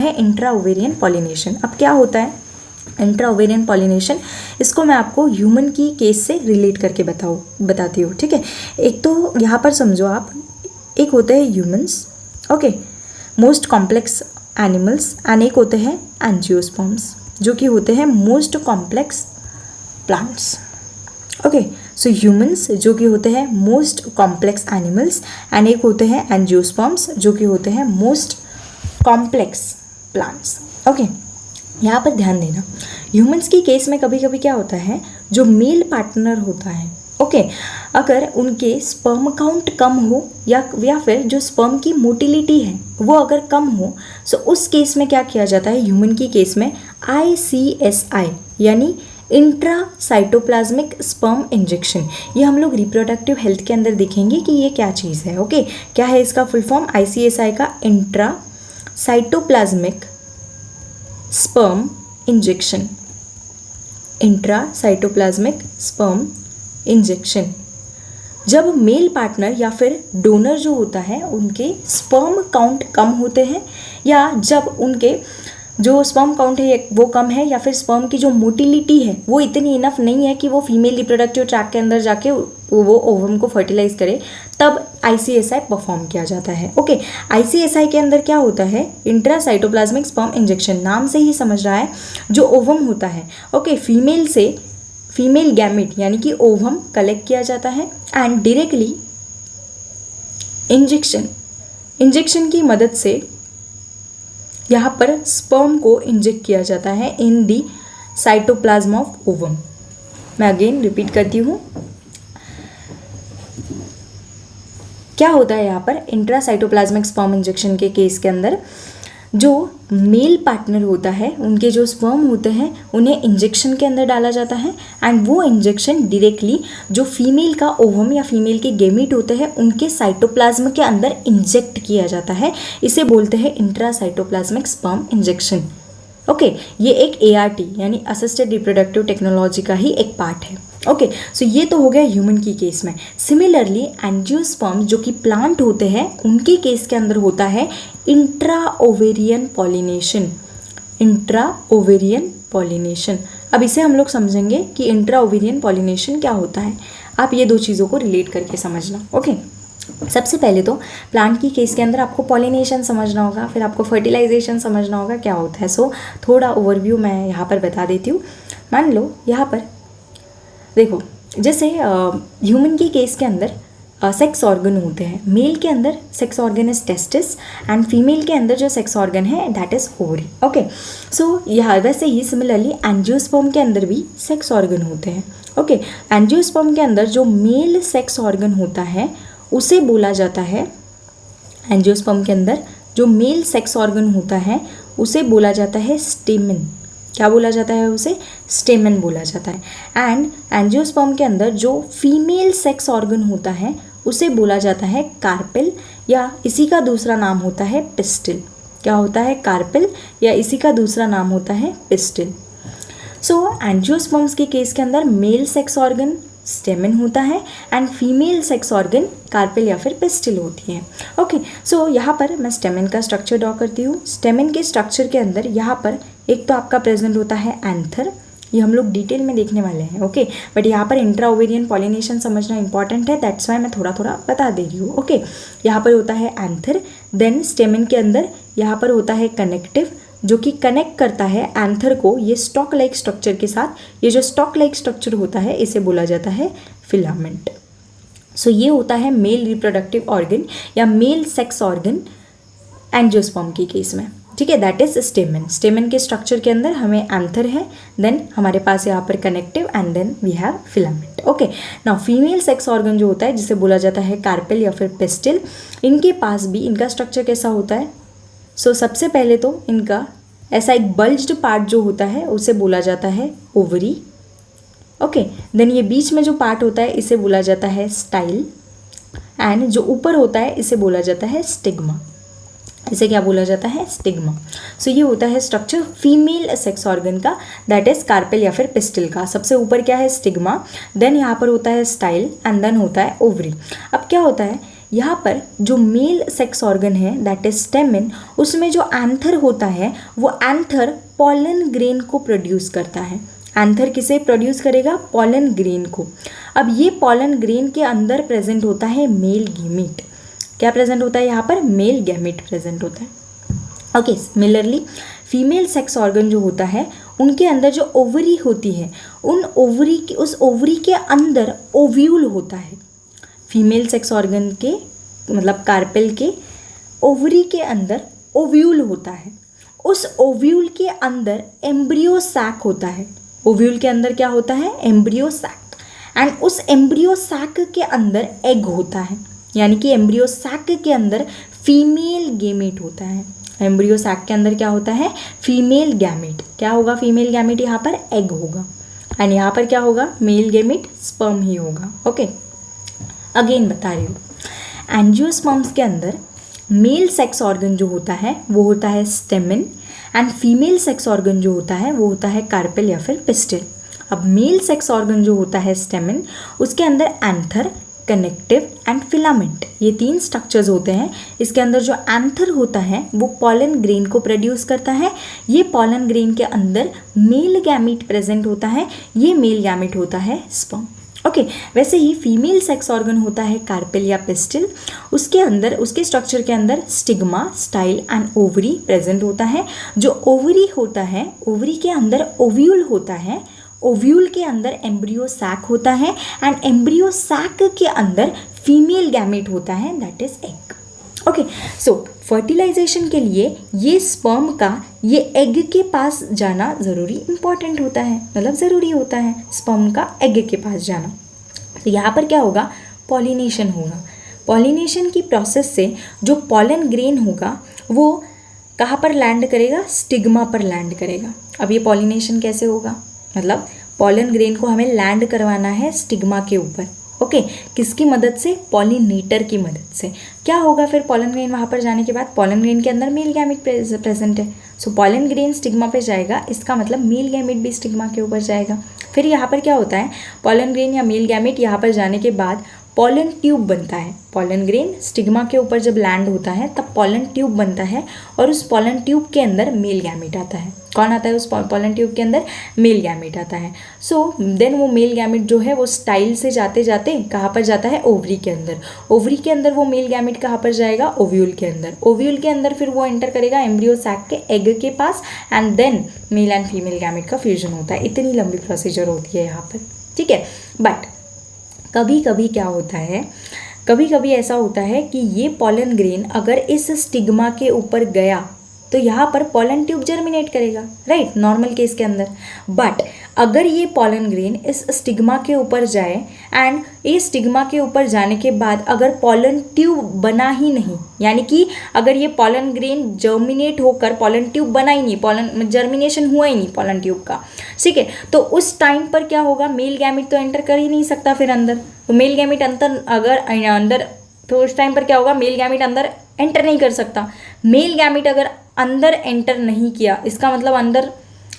है intra ovarian pollination. अब क्या होता है इंट्रा ओवेरियन पॉलिनेशन, इसको मैं आपको ह्यूमन की केस से रिलेट करके बताती हूँ, ठीक है। एक तो यहाँ पर समझो आप, एक होते हैं humans, okay, most complex animals, and एक होते हैं एंजियोस्पर्म्स जो कि होते हैं most complex plants, okay. So humans जो कि होते हैं मोस्ट कॉम्प्लेक्स एनिमल्स, एंड एक होते हैं एंजियोस्पर्म्स जो कि होते हैं मोस्ट कॉम्प्लेक्स प्लांट्स, ओके। यहाँ पर ध्यान देना, ह्यूमंस की केस में कभी कभी क्या होता है, जो मेल पार्टनर होता है, ओके, अगर उनके स्पर्म काउंट कम हो या फिर जो स्पर्म की मोटिलिटी है वो अगर कम हो, सो उस केस में क्या किया जाता है, ह्यूमन की केस में ICSI यानी इंट्रा साइटोप्लाज्मिक स्पर्म इंजेक्शन, ये हम लोग रिप्रोडक्टिव हेल्थ के अंदर देखेंगे कि ये क्या चीज़ है, ओके। क्या है इसका फुल फॉर्म, ICSI का intra cytoplasmic sperm injection, intra cytoplasmic sperm injection. जब मेल पार्टनर या फिर डोनर जो होता है उनके स्पर्म काउंट कम होते हैं, या जब उनके जो स्पर्म काउंट है वो कम है, या फिर स्पर्म की जो मोटिलिटी है वो इतनी इनफ नहीं है कि वो फीमेल रिप्रोडक्टिव ट्रैक के अंदर जाके वो ओवम को फर्टिलाइज करे, तब ICSI परफॉर्म किया जाता है, ओके। ICSI के अंदर क्या होता है, इंट्रा साइटोप्लाज्मिक स्पर्म इंजेक्शन, नाम से ही समझ रहा है, जो ओवम होता है, ओके, फीमेल से फीमेल गैमेट यानी कि ओवम कलेक्ट किया जाता है, एंड डायरेक्टली इंजेक्शन की मदद से यहाँ पर स्पर्म को इंजेक्ट किया जाता है इन दी साइटोप्लाज्म ऑफ ओवम। मैं अगेन रिपीट करती हूँ, क्या होता है यहाँ पर इंट्रा साइटोप्लाज्मिक स्पर्म इंजेक्शन के केस के अंदर, जो मेल पार्टनर होता है उनके जो स्पर्म होते हैं उन्हें इंजेक्शन के अंदर डाला जाता है, एंड वो इंजेक्शन डायरेक्टली जो फीमेल का ओवम या फीमेल के गेमीट होते हैं उनके साइटोप्लाज्म के अंदर इंजेक्ट किया जाता है। इसे बोलते हैं intra cytoplasmic sperm injection, okay. ये एक ART यानी असिस्टेड रिप्रोडक्टिव टेक्नोलॉजी का ही एक पार्ट है, ओके। सो ये तो हो गया ह्यूमन की केस में। सिमिलरली एंजियोस्पर्म जो कि प्लांट होते हैं उनके केस के अंदर होता है intra ovarian pollination, intra ovarian pollination. अब इसे हम लोग समझेंगे कि इंट्रा ओवेरियन पॉलिनेशन क्या होता है। आप ये दो चीज़ों को रिलेट करके समझना, ओके। सबसे पहले तो प्लांट की केस के अंदर आपको पॉलिनेशन समझना होगा, फिर आपको फर्टिलाइजेशन समझना होगा क्या होता है। सो थोड़ा ओवरव्यू मैं यहाँ पर बता देती हूँ। मान लो यहाँ पर देखो, जैसे ह्यूमन की केस के अंदर सेक्स ऑर्गन होते हैं। मेल के अंदर sex organ is testis, and female के अंदर जो सेक्स ऑर्गन है दैट इज ओवरी, ओके। सो यह वैसे ही सिमिलरली एंजियोस्पर्म के अंदर भी सेक्स ऑर्गन होते हैं, ओके। एंजियोस्पर्म के अंदर जो मेल सेक्स ऑर्गन होता है उसे बोला जाता है, एंजियोस्पर्म के अंदर जो मेल सेक्स ऑर्गन होता है उसे बोला जाता है स्टेमन। क्या बोला जाता है उसे, स्टेमन बोला जाता है। एंड एंजियोस्पर्म के अंदर जो फीमेल सेक्स ऑर्गन होता है उसे बोला जाता है कार्पेल, या इसी का दूसरा नाम होता है पिस्टिल। क्या होता है, कार्पेल, या इसी का दूसरा नाम होता है पिस्टिल। सो एंजियोस्पर्म्स के केस के अंदर मेल सेक्स ऑर्गन स्टेमन होता है, and female sex organ carpel या फिर पिस्टिल होती है, ओके। सो यहाँ पर मैं स्टेमन का स्ट्रक्चर ड्रॉ करती हूँ। स्टेमन के स्ट्रक्चर के अंदर यहाँ पर एक तो आपका प्रेजेंट होता है एंथर, ये हम लोग डिटेल में देखने वाले हैं, ओके। बट यहाँ पर इंट्रा ओवेरियन पॉलिनेशन समझना इंपॉर्टेंट है, दैट्स वाई मैं थोड़ा थोड़ा बता दे रही हूँ, ओके। यहाँ पर होता है एंथर, देन स्टेमन के अंदर यहाँ पर होता है कनेक्टिव, जो कि कनेक्ट करता है एंथर को ये स्टॉक लाइक स्ट्रक्चर के साथ। ये जो स्टॉक लाइक स्ट्रक्चर होता है इसे बोला जाता है फिलामेंट। सो ये होता है मेल रिप्रोडक्टिव ऑर्गन या मेल सेक्स ऑर्गन एंजियोस्पर्म की केस में, ठीक है, दैट इज स्टेमन। स्टेमन के स्ट्रक्चर के अंदर हमें एंथर है, देन हमारे पास यहाँ पर connective, and then we have filament, okay. Now female sex organ जो होता है जिसे बोला जाता है कार्पेल या फिर पिस्टिल, इनके पास भी इनका स्ट्रक्चर कैसा होता है। सो सबसे पहले तो इनका ऐसा एक बल्ज्ड पार्ट जो होता है उसे बोला जाता है ओवरी, ओके। देन ये बीच में जो पार्ट होता है इसे बोला जाता है स्टाइल, एंड जो ऊपर होता है इसे बोला जाता है स्टिग्मा। इसे क्या बोला जाता है, स्टिग्मा। सो ये होता है स्ट्रक्चर फीमेल सेक्स ऑर्गन का, दैट इज कार्पेल या फिर पिस्टिल का। सबसे ऊपर क्या है, स्टिग्मा, देन यहाँ पर होता है स्टाइल, एंड देन होता है ओवरी। अब क्या होता है यहाँ पर जो मेल सेक्स ऑर्गन है दैट इज स्टेमिन, उसमें जो एंथर होता है वो एंथर पॉलन ग्रेन को प्रोड्यूस करता है। एंथर किसे प्रोड्यूस करेगा? पॉलन ग्रेन को। अब ये पॉलन ग्रेन के अंदर प्रेजेंट होता है मेल गैमीट। क्या प्रेजेंट होता है यहाँ पर? मेल गैमीट प्रेजेंट होता है। Okay, similarly female sex organ जो होता है उनके अंदर जो ओवरी होती है उस ओवरी के अंदर ओव्यूल होता है। फीमेल सेक्स ऑर्गन के मतलब कार्पेल के ओवरी के अंदर ओव्यूल होता है। उस ओव्यूल के अंदर एम्ब्रियो सैक होता है। ओव्यूल के अंदर क्या होता है? Embryo sac. एंड उस एम्ब्रियो सैक के अंदर एग होता है, यानी कि एम्ब्रियो सैक के अंदर फीमेल गैमेट होता है। एम्ब्रियो सैक के अंदर क्या होता है? Female gamete. क्या होगा? फीमेल गैमेट यहाँ पर एग होगा, एंड यहाँ पर क्या होगा? मेल गैमेट स्पर्म ही होगा। ओके, अगेन बता रही हूँ, एंजियोस्पर्म्स के अंदर मेल सेक्स ऑर्गन जो होता है वो होता है stamen, and female sex organ जो होता है वो होता है कार्पेल या फिर पिस्टिल। अब मेल सेक्स ऑर्गन जो होता है स्टेमिन, उसके अंदर एंथर, कनेक्टिव एंड फिलामेंट, ये 3 स्ट्रक्चर्स होते हैं। इसके अंदर जो एंथर होता है वो पॉलन ग्रेन को प्रोड्यूस करता है। ये पॉलन ग्रेन के अंदर मेल गैमीट प्रेजेंट होता है। ये मेल गैमीट होता है स्पर्म। ओके, वैसे ही फीमेल सेक्स ऑर्गन होता है कार्पेल या पिस्टिल। उसके अंदर, उसके स्ट्रक्चर के अंदर stigma, style and ovary present होता है। जो ओवरी होता है, ओवरी के अंदर ओव्यूल होता है। ओव्यूल के अंदर एम्ब्रियो सैक होता है, एंड एम्ब्रियो सैक के अंदर फीमेल गैमेट होता है that is egg. Okay, so fertilization के लिए ये स्पर्म का ये एग के पास जाना ज़रूरी इंपॉर्टेंट होता है, मतलब ज़रूरी होता है स्पर्म का एग के पास जाना। तो यहाँ पर क्या होगा? पॉलिनेशन होगा। पॉलिनेशन की प्रोसेस से जो पॉलन ग्रेन होगा वो कहाँ पर लैंड करेगा? स्टिग्मा पर लैंड करेगा। अब ये पॉलिनेशन कैसे होगा? मतलब पॉलन ग्रेन को हमें लैंड करवाना है स्टिग्मा के ऊपर। ओके, किसकी मदद से? पॉलिनेटर की मदद से। क्या होगा फिर पॉलन ग्रेन वहाँ पर जाने के बाद? पॉलन ग्रेन के अंदर मेल गैमेट प्रेजेंट है, सो पॉलन ग्रेन स्टिग्मा पे जाएगा, इसका मतलब मेल गैमेट भी स्टिग्मा के ऊपर जाएगा। फिर यहाँ पर क्या होता है? पॉलन ग्रेन या मेल गैमेट यहाँ पर जाने के बाद पॉलन ट्यूब बनता है। पॉलन ग्रेन स्टिग्मा के ऊपर जब लैंड होता है तब पॉलन ट्यूब बनता है, और उस पॉलन ट्यूब के अंदर मेल गैमेट आता है। कौन आता है उस पॉलन ट्यूब के अंदर? मेल गैमेट आता है। सो देन वो मेल गैमेट जो है वो स्टाइल से जाते जाते कहाँ पर जाता है? ओवरी के अंदर। ओवरी के अंदर वो मेल गैमेट कहाँ पर जाएगा? ओव्यूल के अंदर। ओव्यूल के अंदर फिर वो एंटर करेगा एम्ब्रियो सैक के एग के पास, and then male and female gamete का फ्यूजन होता है। इतनी लंबी प्रोसीजर होती है यहाँ पर, ठीक है। बट कभी कभी क्या होता है, कभी कभी ऐसा होता है कि ये पॉलन ग्रेन अगर इस स्टिग्मा के ऊपर गया तो यहाँ पर पॉलन ट्यूब जर्मिनेट करेगा, राइट, नॉर्मल केस के अंदर। बट अगर ये पॉलन ग्रेन इस स्टिग्मा के ऊपर जाए एंड ये स्टिग्मा के ऊपर जाने के बाद अगर पॉलन ट्यूब बना ही नहीं, यानी कि अगर ये पॉलन ग्रेन जर्मिनेट होकर पॉलन ट्यूब बना ही नहीं, पॉलन जर्मिनेशन हुआ ही नहीं पॉलन ट्यूब का, ठीक है, तो उस टाइम पर क्या होगा? मेल गैमेट तो एंटर कर ही नहीं सकता फिर अंदर। तो मेल गैमेट अंदर तो उस टाइम पर क्या होगा? मेल गैमेट अंदर एंटर नहीं कर सकता। मेल गैमेट अगर अंदर एंटर नहीं किया, इसका मतलब अंदर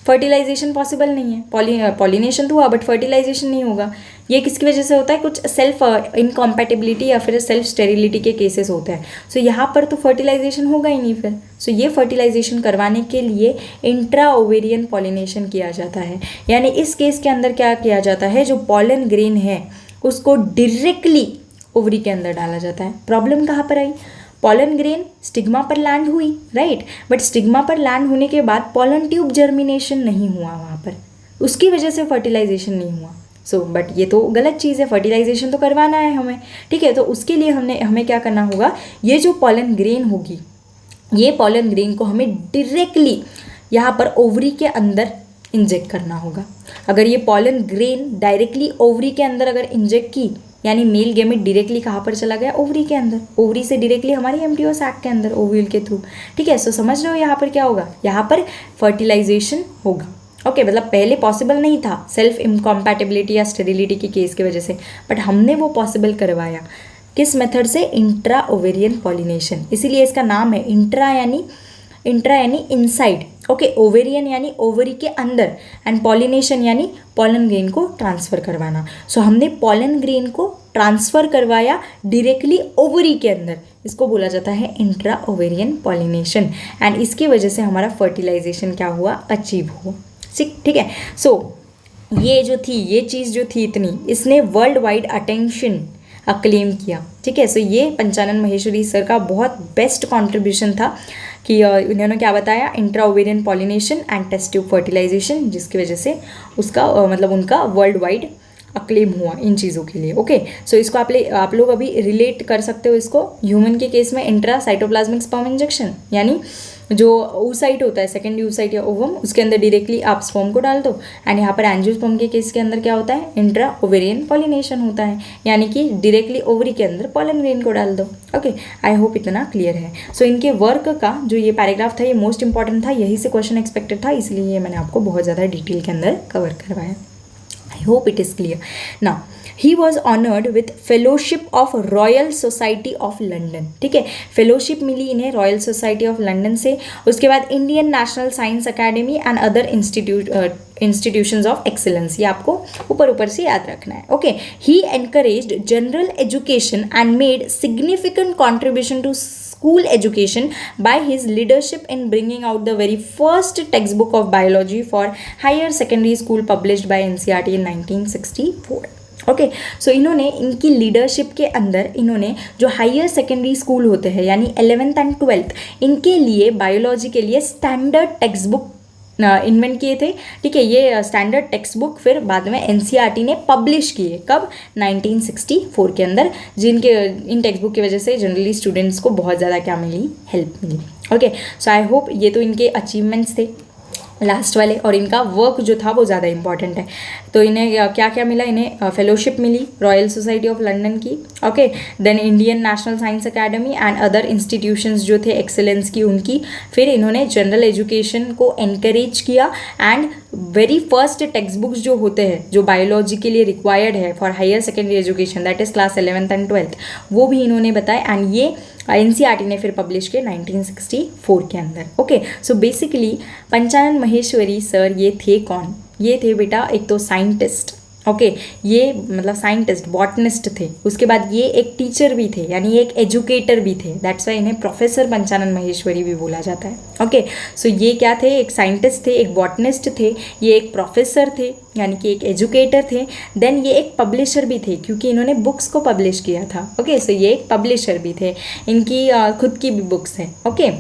फर्टिलाइजेशन पॉसिबल नहीं है। पॉलिनेशन तो हुआ बट फर्टिलाइजेशन नहीं होगा। ये किसकी वजह से होता है? कुछ सेल्फ इनकॉम्पैटिबिलिटी या फिर सेल्फ स्टेरिलिटी के केसेस होते हैं। सो यहाँ पर तो फर्टिलाइजेशन होगा ही नहीं फिर। सो ये फर्टिलाइजेशन करवाने के लिए इंट्रा ओवेरियन पॉलिनेशन किया जाता है। यानी इस केस के अंदर क्या किया जाता है? जो पॉलन ग्रेन है उसको डायरेक्टली ओवरी के अंदर डाला जाता है। प्रॉब्लम कहाँ पर आई? पॉलन ग्रेन स्टिग्मा पर लैंड हुई, राइट, बट स्टिग्मा पर लैंड होने के बाद पॉलन ट्यूब जर्मिनेशन नहीं हुआ वहाँ पर, उसकी वजह से फर्टिलाइजेशन नहीं हुआ। सो बट ये तो गलत चीज़ है, फर्टिलाइजेशन तो करवाना है हमें, ठीक है। तो उसके लिए हमें क्या करना होगा? ये जो पॉलन ग्रेन होगी, ये पॉलन ग्रेन को हमें डायरेक्टली यहाँ पर ओवरी के अंदर इंजेक्ट करना होगा। अगर ये पॉलन ग्रेन डायरेक्टली ओवरी के अंदर अगर इंजेक्ट की, यानी मेल गैमेट डायरेक्टली कहाँ पर चला गया? ओवरी के अंदर। ओवरी से डायरेक्टली हमारी एम्ब्रियो सैक के अंदर ओव्यूल के थ्रू, ठीक है। सो समझ रहे हो यहाँ पर क्या होगा? यहाँ पर फर्टिलाइजेशन होगा। ओके, मतलब पहले पॉसिबल नहीं था सेल्फ इनकॉम्पैटिबिलिटी या स्टेरिलिटी की केस की वजह से, बट हमने वो पॉसिबल करवाया। किस मेथड से? Intra ovarian pollination. इसीलिए इसका नाम है इंट्रा यानी इनसाइड, ओके, ओवेरियन यानी ओवरी के अंदर, एंड पॉलिनेशन यानी पॉलन ग्रेन को ट्रांसफ़र करवाना। सो हमने पॉलन ग्रेन को ट्रांसफ़र करवाया डायरेक्टली ओवरी के अंदर, इसको बोला जाता है इंट्रा ओवेरियन पॉलिनेशन। एंड इसकी वजह से हमारा फर्टिलाइजेशन क्या हुआ, अचीव हुआ। ठीक है। सो ये चीज़ जो थी इतनी, इसने वर्ल्ड वाइड अटेंशन अक्लेम किया। ठीक है। सो ये पंचानन महेश्वरी सर का बहुत बेस्ट कॉन्ट्रीब्यूशन था कि इन्होंने क्या बताया, intra ovarian pollination and test tube fertilization, जिसकी वजह से उसका मतलब उनका वर्ल्ड वाइड अक्लेम हुआ इन चीज़ों के लिए। ओके। सो इसको आप लोग अभी रिलेट कर सकते हो इसको ह्यूमन के केस में इंट्रा साइटोप्लाज्मिक स्पर्म इंजेक्शन, यानी जो oocyte होता है, सेकेंडरी oocyte या ओवम, उसके अंदर डायरेक्टली आप स्पर्म को डाल दो। एंड यहाँ पर एंजियोस्पर्म के केस के अंदर क्या होता है, इंट्रा ओवेरियन पॉलिनेशन होता है, यानी कि डायरेक्टली ओवरी के अंदर पॉलन ग्रेन को डाल दो। ओके। आई होप इतना क्लियर है। सो इनके वर्क का जो ये पैराग्राफ था ये मोस्ट इंपॉर्टेंट था, यही से क्वेश्चन एक्सपेक्टेड था, इसलिए ये मैंने आपको बहुत ज़्यादा डिटेल के अंदर कवर करवाया। I hope it is clear. Now, he was honored with fellowship of Royal Society of London. ठीक है, फेलोशिप मिली इन्हें रॉयल सोसाइटी ऑफ लंदन से। उसके बाद Indian National Science Academy and other institutions of excellence, ये आपको ऊपर से याद रखना है। Okay. He encouraged general education and made significant contribution to school education by his leadership in bringing out the very first textbook of biology for higher secondary school published by NCERT in 1964. Okay. सो इन्होंने इनकी leadership के अंदर इन्होंने जो higher secondary school होते हैं यानी 11th and 12th, इनके लिए बायोलॉजी के लिए स्टैंडर्ड टेक्स्ट बुक इन्वेंट किए थे। ठीक है। ये स्टैंडर्ड टेक्स्ट बुक फिर बाद में एनसीईआरटी ने पब्लिश किए, कब, 1964 के अंदर, जिनके इन टेक्स्ट बुक की वजह से जनरली स्टूडेंट्स को बहुत ज़्यादा क्या मिली, हेल्प मिली। ओके। सो आई होप ये तो इनके अचीवमेंट्स थे लास्ट वाले, और इनका वर्क जो था वो ज़्यादा इंपॉर्टेंट है। तो इन्हें क्या क्या मिला, इन्हें फेलोशिप मिली रॉयल सोसाइटी ऑफ लंदन की। Okay. Then Indian National Science Academy and other institutions जो थे एक्सेलेंस की उनकी। फिर इन्होंने जनरल एजुकेशन को एनकरेज किया and very first text books जो होते हैं जो बायोलॉजी के लिए रिक्वायर्ड है for higher secondary education, that is class 11th and 12th, वो भी इन्होंने बताए। एंड ये एनसीईआरटी ने फिर पब्लिश किए 1964 के अंदर। Okay. So basically Panchanan Maheshwari sir ये थे कौन, ये थे बेटा एक तो साइंटिस्ट। ओके। ये मतलब साइंटिस्ट, बॉटनिस्ट थे। उसके बाद ये एक टीचर भी थे, यानी एक एजुकेटर भी थे, दैट्स वाई इन्हें प्रोफेसर पंचानन महेश्वरी भी बोला जाता है। ओके। सो ये क्या थे, एक साइंटिस्ट थे, एक बॉटनिस्ट थे, ये एक प्रोफेसर थे यानी कि एक एजुकेटर थे, देन ये एक पब्लिशर भी थे क्योंकि इन्होंने बुक्स को पब्लिश किया था। ओके। सो ये एक पब्लिशर भी थे, इनकी खुद की भी बुक्स हैं। Okay.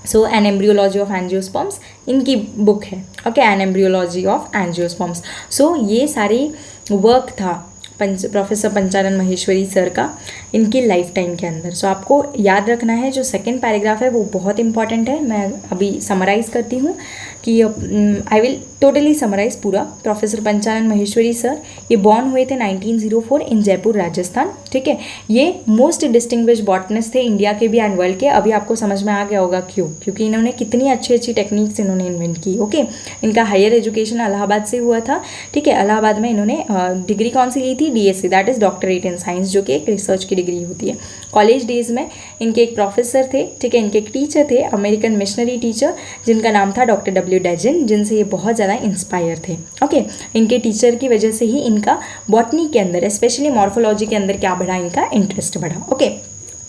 So an embryology of angiosperms इनकी बुक है। Okay. An embryology of angiosperms. So ये सारी वर्क था प्रोफेसर पंचानन महेश्वरी सर का इनकी लाइफ टाइम के अंदर। सो आपको याद रखना है जो सेकंड पैराग्राफ है वो बहुत इंपॉर्टेंट है। मैं अभी समराइज़ करती हूँ कि आई विल टोटली समराइज पूरा। प्रोफेसर पंचानन महेश्वरी सर ये बॉर्न हुए थे 1904 इन जयपुर राजस्थान। ठीक है। ये मोस्ट डिस्टिंग्विश्ड बॉटनिस्ट थे इंडिया के भी एंड वर्ल्ड के। अभी आपको समझ में आ गया होगा क्यों, क्योंकि इन्होंने कितनी अच्छी अच्छी टेक्निक्स इन्होंने इन्वेंट की। ओके। इनका हायर एजुकेशन इलाहाबाद से हुआ था। ठीक है। इलाहाबाद में इन्होंने डिग्री कौन सी ली थी, DSc, that is doctorate in science, जो कि एक रिसर्च की डिग्री होती है। कॉलेज डेज में इनके एक प्रोफेसर थे, ठीक है, इनके एक टीचर थे, अमेरिकन मिशनरी टीचर, जिनका नाम था डॉक्टर W डेजन, जिनसे ये बहुत ज़्यादा इंस्पायर थे। ओके। इनके टीचर की वजह से ही इनका बॉटनी के अंदर, स्पेशली मॉर्फोलॉजी के अंदर क्या बढ़ा, इनका इंटरेस्ट बढ़ा। ओके।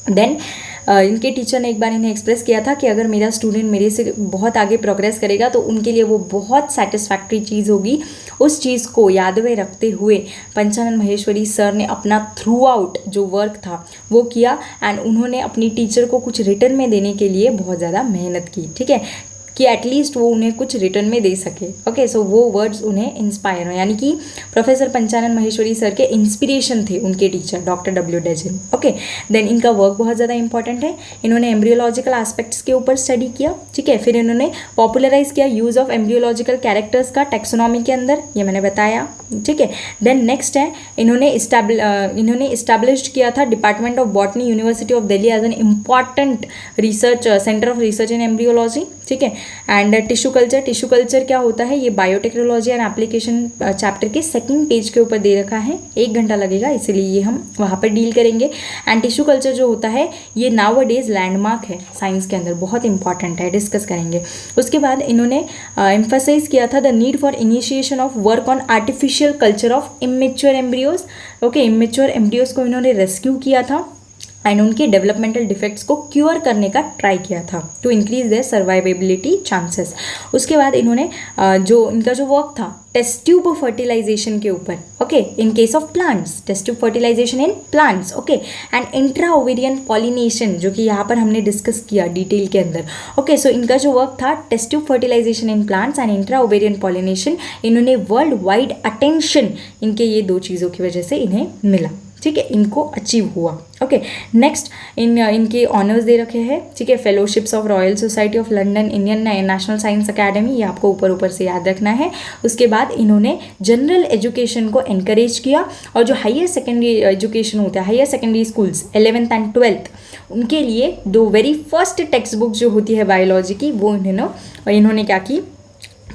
देन इनके टीचर ने एक बार इन्हें एक्सप्रेस किया था कि अगर मेरा स्टूडेंट मेरे से बहुत आगे प्रोग्रेस करेगा तो उनके लिए वो बहुत सेटिस्फैक्ट्री चीज़ होगी। उस चीज़ को याद में रखते हुए पंचानन महेश्वरी सर ने अपना थ्रू आउट जो वर्क था वो किया एंड उन्होंने अपनी टीचर को कुछ रिटर्न में देने के लिए बहुत ज़्यादा मेहनत की। ठीक है, कि एटलीस्ट वो उन्हें कुछ रिटर्न में दे सके। ओके। सो वो वर्ड्स उन्हें इंस्पायर हो, यानी कि प्रोफेसर पंचानन महेश्वरी सर के इंस्पिरेशन थे उनके teacher doctor W डेजन। Okay. Then इनका वर्क बहुत ज़्यादा इंपॉर्टेंट है। इन्होंने एम्ब्रियोलॉजिकल एस्पेक्ट्स के ऊपर स्टडी किया। ठीक है। फिर इन्होंने पॉपुलराइज किया यूज़ ऑफ एम्ब्रियोलॉजिकल कैरेक्टर्स का टेक्सोनॉमी के अंदर, ये मैंने बताया। ठीक है। देन नेक्स्ट है इन्होंने इस्टेब्लिश किया था Department of Botany University of Delhi as an important research centre of research in embryology. ठीक है। एंड टिश्यू कल्चर क्या होता है, ये बायोटेक्नोलॉजी एंड एप्लीकेशन चैप्टर के सेकंड पेज के ऊपर दे रखा है, 1 घंटा लगेगा, इसीलिए ये हम वहाँ पर डील करेंगे। एंड टिश्यू कल्चर जो होता है ये नाउ अ डेज लैंडमार्क है साइंस के अंदर, बहुत इंपॉर्टेंट है, डिस्कस करेंगे। उसके बाद इन्होंने एम्फसाइज किया था the need for initiation of work on artificial culture of immature embryos. Okay, immature embryos को इन्होंने रेस्क्यू किया था एंड उनके डेवलपमेंटल डिफेक्ट्स को क्योर करने का ट्राई किया था to increase their survivability chances. उसके बाद इन्होंने जो इनका जो वर्क था टेस्ट ट्यूब फर्टिलाइजेशन के ऊपर, okay, in case of plants, test tube fertilization in plants, okay, and intra ovarian pollination जो कि यहाँ पर हमने डिस्कस किया डिटेल के अंदर। ओके, सो इनका जो वर्क था test tube fertilization in plants and intra ovarian pollination, इन्होंने वर्ल्ड वाइड अटेंशन इनके ये 2 चीज़ों की वजह से इन्हें मिला, ठीक है, इनको अचीव हुआ। ओके, नेक्स्ट इनके ऑनर्स दे रखे हैं, ठीक है, fellowships of royal Society of London, Indian National Science academy, ये आपको ऊपर से याद रखना है। उसके बाद इन्होंने जनरल एजुकेशन को एनकरेज किया और जो हायर सेकेंडरी एजुकेशन होता है, higher secondary schools 11th and 12th, उनके लिए 2 वेरी फर्स्ट टेक्स्ट बुक जो होती है बायोलॉजी की, वो इन्होंने क्या की,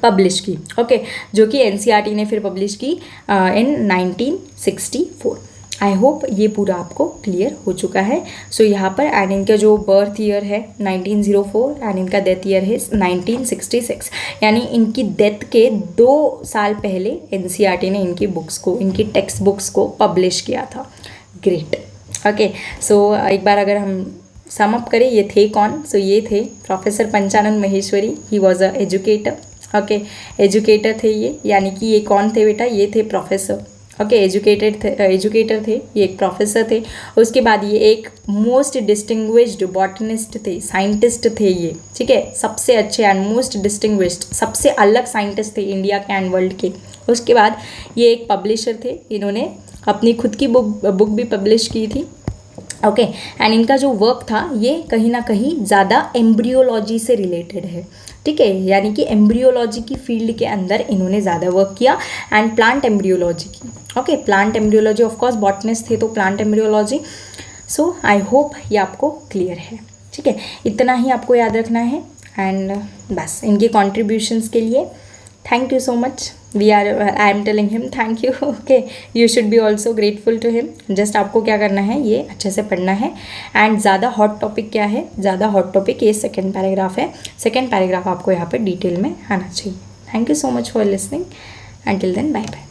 पब्लिश की। ओके, जो कि एनसीईआरटी ने फिर पब्लिश की इन 1964। आई होप ये पूरा आपको क्लियर हो चुका है। सो यहाँ पर एंड इनका जो बर्थ ईयर है 1904 एंड इनका डेथ ईयर है 1966, यानी इनकी डेथ के 2 साल पहले एनसीईआरटी ने इनकी बुक्स को, इनकी टेक्स्ट बुक्स को पब्लिश किया था। ग्रेट। ओके, सो एक बार अगर हम सम अप करें ये थे कौन, सो ये थे professor Panchanand Maheshwari, he was a educator. Okay, educator थे ये, यानी कि ये कौन थे बेटा, ये थे प्रोफेसर। ओके, एजुकेटर थे, ये एक प्रोफेसर थे। उसके बाद ये एक मोस्ट डिस्टिंग्विश्ड बॉटनिस्ट थे, साइंटिस्ट थे ये, ठीक है, सबसे अच्छे एंड मोस्ट डिस्टिंग्विश्ड, सबसे अलग साइंटिस्ट थे इंडिया के एंड वर्ल्ड के। उसके बाद ये एक पब्लिशर थे, इन्होंने अपनी खुद की बुक भी पब्लिश की थी। ओके, एंड इनका जो वर्क था ये कहीं ना कहीं ज़्यादा एम्ब्रियोलॉजी से रिलेटेड है, ठीक है, यानी कि एम्ब्रियोलॉजी की फील्ड के अंदर इन्होंने ज़्यादा वर्क किया एंड प्लांट एम्ब्रियोलॉजी की। Okay, plant embryology, of course botanist थे तो plant embryology. So I hope ये आपको क्लियर है, ठीक है, इतना ही आपको याद रखना है। एंड बस इनके कॉन्ट्रीब्यूशंस के लिए thank you so much, I am telling him thank you. Okay, you should be also grateful to him. Just आपको क्या करना है, ये अच्छे से पढ़ना है। एंड ज़्यादा हॉट टॉपिक क्या है, ज़्यादा हॉट टॉपिक ये 2nd पैराग्राफ है, 2nd पैराग्राफ आपको यहाँ पर डिटेल में आना चाहिए। Thank you so much for listening, until then bye bye.